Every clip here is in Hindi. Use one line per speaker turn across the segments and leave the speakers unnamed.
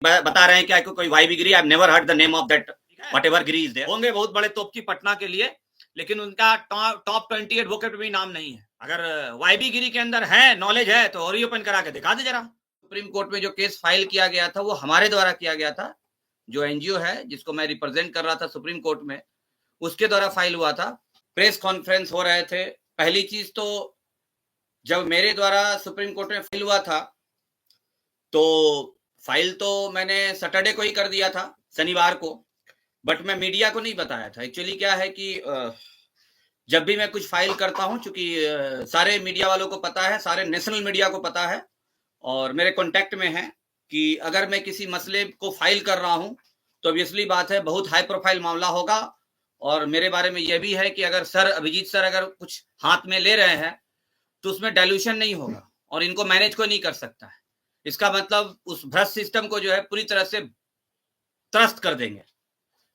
बता रहे हैं कि कोई YB Giri, I have never heard the name of that whatever Giri is there. होंगे बहुत बड़े तोप की पटना के लिए, लेकिन उनका टॉप 20 एडवोकेट में भी नाम नहीं है। अगर वाईबी गिरी के अंदर है, नॉलेज है, तो और ओपन करा के दिखा दे जरा। सुप्रीम कोर्ट में जो केस फाइल किया गया था वो हमारे द्वारा किया गया था। जो एनजीओ है जिसको मैं रिप्रेजेंट कर रहा था सुप्रीम कोर्ट में, उसके द्वारा फाइल हुआ था। प्रेस कॉन्फ्रेंस हो रहे थे। पहली चीज तो जब मेरे द्वारा सुप्रीम कोर्ट में फाइल हुआ था तो फाइल तो मैंने सैटरडे को ही कर दिया था, शनिवार को, बट मैं मीडिया को नहीं बताया था। एक्चुअली क्या है कि जब भी मैं कुछ फाइल करता हूं, चूंकि सारे मीडिया वालों को पता है, सारे नेशनल मीडिया को पता है और मेरे कांटेक्ट में है कि अगर मैं किसी मसले को फाइल कर रहा हूं तो ऑब्वियसली बात है बहुत हाई प्रोफाइल मामला होगा। और मेरे बारे में यह भी है कि अगर सर अभिजीत सर अगर कुछ हाथ में ले रहे हैं तो उसमें डाइल्यूशन नहीं होगा और इनको मैनेज कोई नहीं कर सकता है। इसका मतलब उस भ्रष्ट सिस्टम को जो है पूरी तरह से त्रस्त कर देंगे।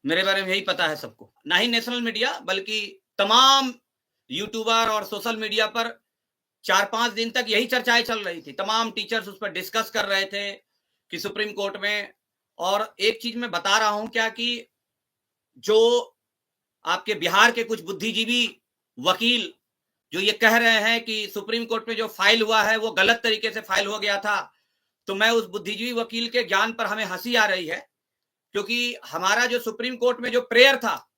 मेरे बारे में यही पता है सबको, ना ही नेशनल मीडिया बल्कि तमाम यूट्यूबर और सोशल मीडिया पर 4-5 दिन तक यही चर्चाएं चल रही थी। तमाम टीचर्स उस पर डिस्कस कर रहे थे कि सुप्रीम कोर्ट में। और एक चीज मैं बता रहा हूं क्या कि जो आपके बिहार के कुछ बुद्धिजीवी वकील जो ये कह रहे हैं कि सुप्रीम कोर्ट में जो फाइल हुआ है वो गलत तरीके से फाइल हो गया था, तो मैं उस बुद्धिजीवी वकील के ज्ञान पर हमें हंसी आ रही है। क्योंकि हमारा जो सुप्रीम कोर्ट में जो प्रेयर था,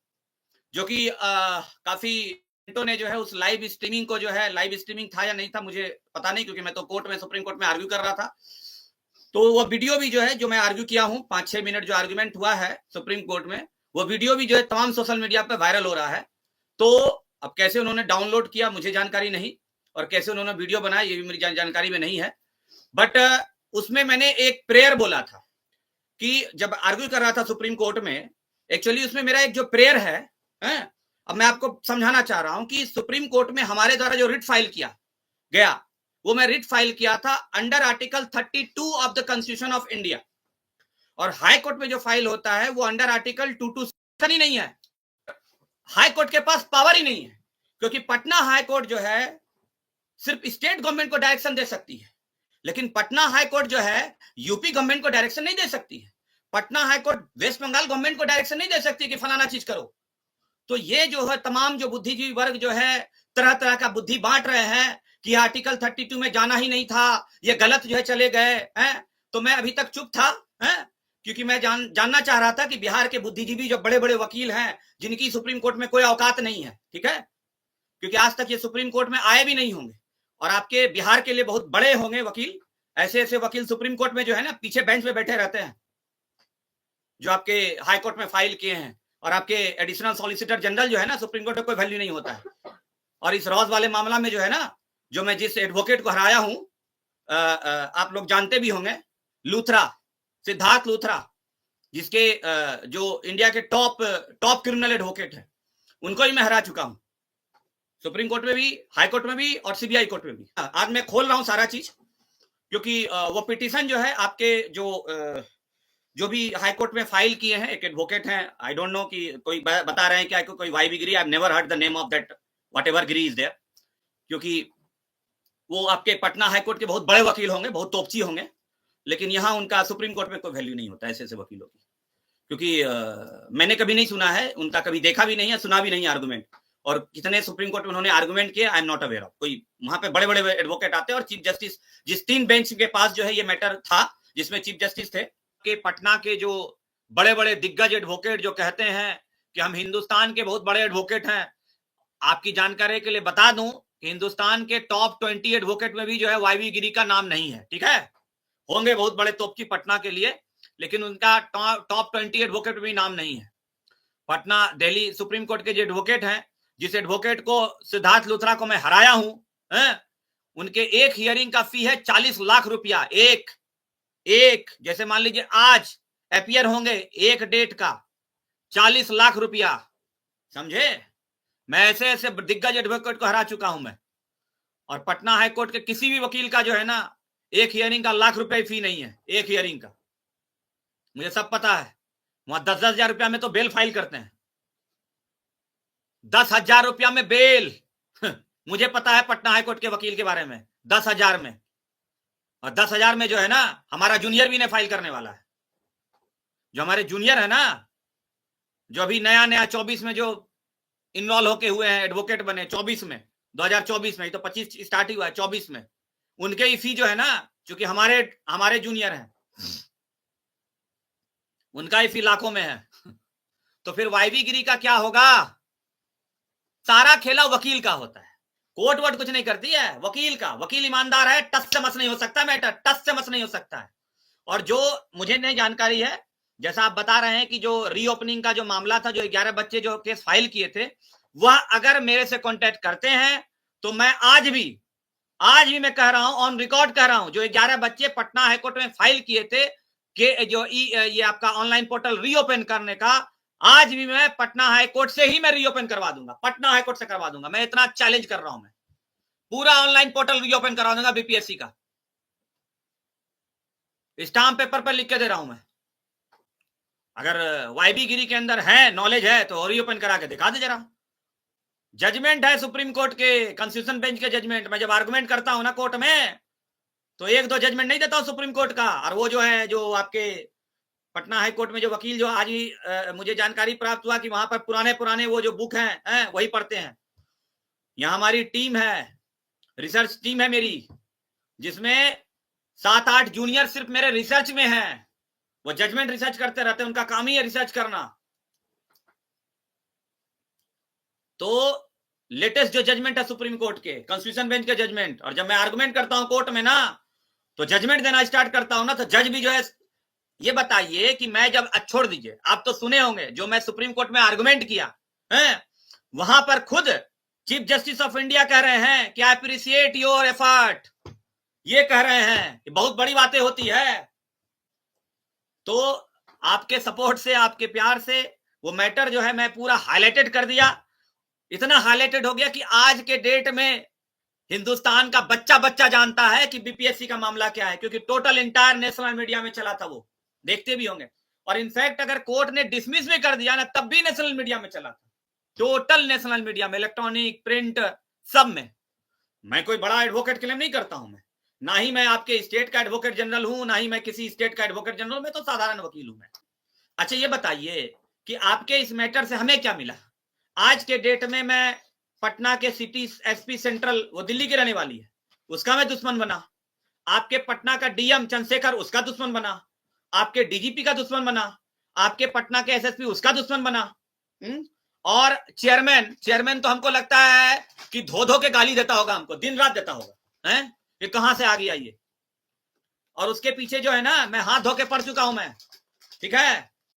जो कि काफी ने जो है उस लाइव स्ट्रीमिंग को जो है, लाइव स्ट्रीमिंग था या नहीं था मुझे पता नहीं, क्योंकि मैं तो कोर्ट में सुप्रीम कोर्ट में आर्ग्यू कर रहा था। तो वो वीडियो भी जो है जो मैं आर्ग्यू किया हूं, 5-6 मिनट जो आर्ग्यूमेंट हुआ है सुप्रीम कोर्ट में, वो वीडियो भी जो है तमाम सोशल मीडिया पर वायरल हो रहा है। तो अब कैसे उन्होंने डाउनलोड किया मुझे जानकारी नहीं, और कैसे उन्होंने वीडियो बनाया ये भी मेरी जानकारी में नहीं है। बट उसमें मैंने एक प्रेयर बोला था कि जब आर्ग्यू कर रहा था सुप्रीम कोर्ट में, एक्चुअली उसमें मेरा एक जो प्रेयर है, अब मैं आपको समझाना चाह रहा हूं कि सुप्रीम कोर्ट में हमारे द्वारा जो रिट फाइल किया गया, वो मैं रिट फाइल किया था under article 32 of the constitution of India. और हाई कोर्ट में जो फाइल होता है वो अंडर आर्टिकल 227 ही नहीं है। हाई कोर्ट के पास पावर ही नहीं है, क्योंकि पटना हाई कोर्ट जो है सिर्फ स्टेट गवर्नमेंट को डायरेक्शन दे सकती है, लेकिन पटना हाई कोर्ट जो है यूपी गवर्नमेंट को डायरेक्शन नहीं दे सकती है। Patna high court West Bengal government को डायरेक्शन नहीं दे सकती कि फलाना चीज करो। तो ये जो है तमाम जो बुद्धिजीवी वर्ग जो है तरह तरह का बुद्धि बांट रहे हैं कि आर्टिकल 32 में जाना ही नहीं था, ये गलत जो है चले गए हैं। तो मैं अभी तक चुप था, क्योंकि मैं जानना चाह रहा था कि बिहार के बुद्धिजीवी जो बड़े बड़े वकील हैं जिनकी सुप्रीम कोर्ट में कोई औकात नहीं है, ठीक है, क्योंकि आज तक ये सुप्रीम कोर्ट में आए भी नहीं होंगे, और आपके बिहार के लिए बहुत बड़े होंगे वकील, ऐसे ऐसे वकील सुप्रीम कोर्ट में जो है ना पीछे बेंच पे बैठे रहते हैं, जो आपके हाई कोर्ट में फाइल किए हैं। और आपके एडिशनल सॉलिसिटर जनरल जो है ना सुप्रीम कोर्ट में कोई वैल्यू नहीं होता है। और इस रॉज वाले मामला में जो है ना, जो मैं जिस एडवोकेट को हराया हूं, आप लोग जानते भी होंगे, लूथरा, सिद्धार्थ लूथरा, जिसके जो इंडिया के टॉप क्रिमिनल एडवोकेट है, उनको ही मैं हरा चुका हूं, सुप्रीम कोर्ट में भी, हाई कोर्ट में भी और सीबीआई कोर्ट में भी। आज मैं खोल रहा हूं सारा चीज, क्योंकि वो पिटीशन जो है आपके जो भी हाई कोर्ट में फाइल किए हैं, एक एडवोकेट हैं, आई डोंट नो कि कोई बता रहे हैं कि कोई YB Giri, I have never heard the name of that whatever Giri is there, क्योंकि वो आपके पटना हाई कोर्ट के बहुत बड़े वकील होंगे, बहुत तोपची होंगे, लेकिन यहाँ उनका सुप्रीम कोर्ट में कोई वैल्यू नहीं होता ऐसे ऐसे वकीलों की। क्योंकि मैंने कभी नहीं सुना है उनका, कभी देखा भी नहीं है, सुना भी नहीं आर्गूमेंट। और कितने सुप्रीम कोर्ट में उन्होंने आर्गूमेंट किए I am not aware of. कोई वहां पे बड़े बड़े एडवोकेट आते हैं, और चीफ जस्टिस जिस 3 बेंच के पास जो है ये मैटर था, जिसमें चीफ जस्टिस थे कि पटना के जो बड़े बड़े दिग्गज एडवोकेट जो कहते हैं कि हम हिंदुस्तान के बहुत बड़े एडवोकेट हैं, आपकी जानकारी के लिए बता दूं कि हिंदुस्तान के टॉप 20 एडवोकेट में भी जो है वाईबी गिरी का नाम नहीं है, ठीक है। होंगे बहुत बड़े तोप की पटना के लिए, लेकिन उनका टॉप 20 एडवोकेट में भी नाम नहीं है। पटना दिल्ली सुप्रीम कोर्ट के जो एडवोकेट हैं, जिस एडवोकेट को सिद्धार्थ लूथरा को मैं हराया हूं, उनके एक हियरिंग का फी है 40 लाख रुपया। एक जैसे मान लीजिए आज अपियर होंगे एक डेट का 40 लाख रुपया, समझे। मैं ऐसे ऐसे दिग्गज एडवोकेट को हरा चुका हूं मैं। और पटना हाई कोर्ट के किसी भी वकील का जो है ना एक हियरिंग का लाख रुपए फी नहीं है, एक हियरिंग का, मुझे सब पता है। वहां 10-10 हजार रुपया में तो बेल फाइल करते हैं, 10,000 रुपया में बेल। मुझे पता है पटना हाई कोर्ट के वकील के बारे में, 10,000 में। और 10,000 में जो है ना हमारा जूनियर भी ने फाइल करने वाला है। जो हमारे जूनियर है ना, जो अभी नया नया 24 में जो इन्वॉल्व होके हुए हैं, एडवोकेट बने 24 में, 2024 में, तो 25 स्टार्ट ही हुआ है, 24 में उनके ही फी जो है ना, क्योंकि हमारे जूनियर हैं, उनका ही फी लाखों में है। तो फिर वाईबी गिरी का क्या होगा? सारा खेला वकील का होता है, कोर्ट वोट कुछ नहीं करती है, वकील का। वकील ईमानदार है, टस से मस नहीं हो सकता मैटर, टस से मस नहीं हो सकता है। और जो मुझे नहीं जानकारी है, जैसा आप बता रहे हैं कि जो रीओपनिंग का जो मामला था, जो 11 बच्चे जो केस फाइल किए थे, वह अगर मेरे से कांटेक्ट करते हैं तो मैं आज भी मैं कह रहा हूं, ऑन रिकॉर्ड कह रहा हूं, जो 11 बच्चे पटना हाईकोर्ट में फाइल किए थे कि जो ये आपका ऑनलाइन पोर्टल रीओपन करने का, आज भी मैं पटना हाईकोर्ट से ही मैं रीओपन करवा दूंगा, पटना हाईकोर्ट से करवा दूंगा। मैं इतना चैलेंज कर रहा हूं, मैं पूरा ऑनलाइन पोर्टल रीओपन करवा दूंगा बीपीएससी का, स्टाम्प पेपर पर लिख के दे रहा हूं मैं। अगर वाईबी गिरी के अंदर है, नॉलेज है, तो रीओपन करा के दिखा दे जरा। जजमेंट है सुप्रीम कोर्ट के, कॉन्स्टिट्यूशन बेंच के जजमेंट। मैं जब आर्गुमेंट करता हूं ना कोर्ट में, तो एक दो जजमेंट नहीं देता हूं सुप्रीम कोर्ट का। और वो जो है, जो आपके पटना हाई कोर्ट में जो वकील, जो आज ही मुझे जानकारी प्राप्त हुआ कि वहां पर पुराने वो जो बुक हैं वही पढ़ते हैं। यहाँ हमारी टीम है, रिसर्च टीम है मेरी, जिसमें 7-8 जूनियर सिर्फ मेरे रिसर्च में हैं। वो जजमेंट रिसर्च करते रहते हैं, उनका काम ही है रिसर्च करना। तो लेटेस्ट जो जजमेंट है सुप्रीम कोर्ट के, कॉन्स्टिट्यूशन बेंच के जजमेंट, और जब मैं आर्गुमेंट करता हूं कोर्ट में ना, तो जजमेंट देना स्टार्ट करता हूं ना, तो जज भी जो है, ये बताइए कि मैं जब, छोड़ दीजिए, आप तो सुने होंगे जो मैं सुप्रीम कोर्ट में आर्गुमेंट किया है, वहां पर खुद चीफ जस्टिस ऑफ इंडिया कह रहे हैं कि आई अप्रिशिएट योर एफर्ट, ये कह रहे हैं कि बहुत बड़ी बातें होती है। तो आपके सपोर्ट से, आपके प्यार से वो मैटर जो है मैं पूरा हाईलाइटेड कर दिया। इतना हाईलाइटेड हो गया कि आज के डेट में हिंदुस्तान का बच्चा बच्चा जानता है कि बीपीएससी का मामला क्या है, क्योंकि टोटल इंटायर नेशनल मीडिया में चला था, वो देखते भी होंगे। और इनफैक्ट अगर कोर्ट ने डिसमिस भी कर दिया ना, तब भी नेशनल मीडिया में चला था, टोटल नेशनल मीडिया में, इलेक्ट्रॉनिक, प्रिंट, सब में। मैं कोई बड़ा एडवोकेट क्लेम नहीं करता हूं, मैं ना ही मैं आपके स्टेट का एडवोकेट जनरल हूं, ना ही मैं किसी स्टेट का एडवोकेट जनरल, मैं तो साधारण वकील हूं मैं। अच्छा ये बताइए कि आपके इस मैटर से हमें क्या मिला? आज के डेट में मैं पटना के सिटी एसपी सेंट्रल, वो दिल्ली की रहने वाली है, उसका मैं दुश्मन बना। आपके पटना का डीएम चंद्रशेखर, उसका दुश्मन बना। आपके डीजीपी का दुश्मन बना। आपके पटना के एसएसपी, उसका दुश्मन बना। और चेयरमैन तो हमको लगता है कि धो धो के गाली देता होगा हमको, दिन रात देता होगा, हैं ये कहां से आ गया ये। और उसके पीछे जो है ना, मैं हाथ धो के पड़ चुका हूं मैं, ठीक है।